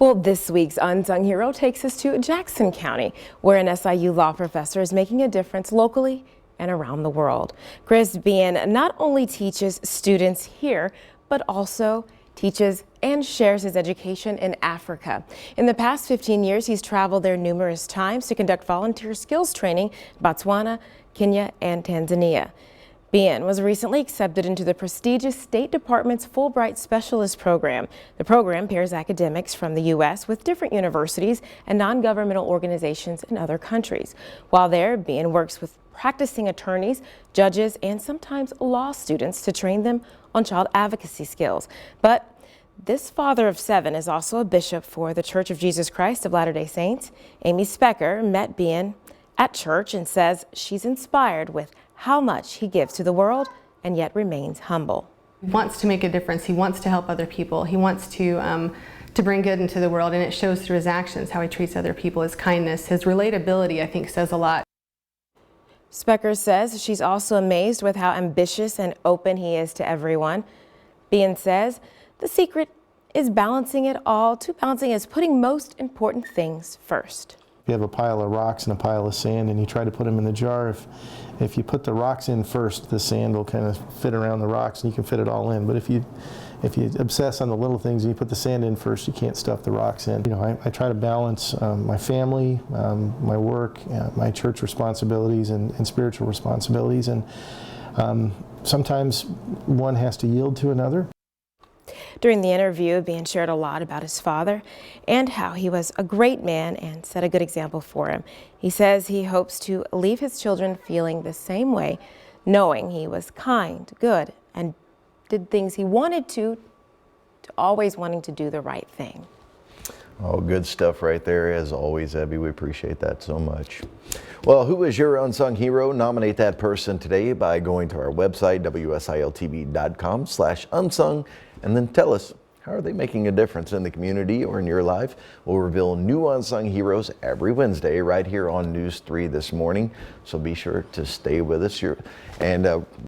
Well, this week's Unsung Hero takes us to Jackson County, where an SIU law professor is making a difference locally and around the world. Behan not only teaches students here, but also teaches and shares his education in Africa. In the past 15 years, he's traveled there numerous times to conduct volunteer skills training in Botswana, Kenya, and Tanzania. Behan was recently accepted into the prestigious State Department's Fulbright Specialist Program. The program pairs academics from the U.S. with different universities and non-governmental organizations in other countries. While there, Behan works with practicing attorneys, judges, and sometimes law students to train them on child advocacy skills. But this father of 7 is also a bishop for the Church of Jesus Christ of Latter-day Saints. Amy Specker met Behan at church and says she's inspired with how much he gives to the world and yet remains humble. He wants to make a difference. He wants to help other people. He wants to bring good into the world, and it shows through his actions, how he treats other people, his kindness, his relatability, I think, says a lot. Specker says she's also amazed with how ambitious and open he is to everyone. Behan says the secret is balancing it all. Balancing is putting most important things first. You have a pile of rocks and a pile of sand and you try to put them in the jar. If you put the rocks in first, the sand will kind of fit around the rocks and you can fit it all in. But if you obsess on the little things and you put the sand in first, you can't stuff the rocks in. You know, I try to balance my family, my work, my church responsibilities and spiritual responsibilities, and sometimes one has to yield to another. During the interview, Behan shared a lot about his father and how he was a great man and set a good example for him. He says he hopes to leave his children feeling the same way, knowing he was kind, good, and did things he wanted to always wanting to do the right thing. Oh, good stuff right there, as always, Abby. We appreciate that so much. Well, who is your unsung hero? Nominate that person today by going to our website, wsiltv.com/unsung, and then tell us, how are they making a difference in the community or in your life? We'll reveal new unsung heroes every Wednesday right here on News 3 this morning, so be sure to stay with us.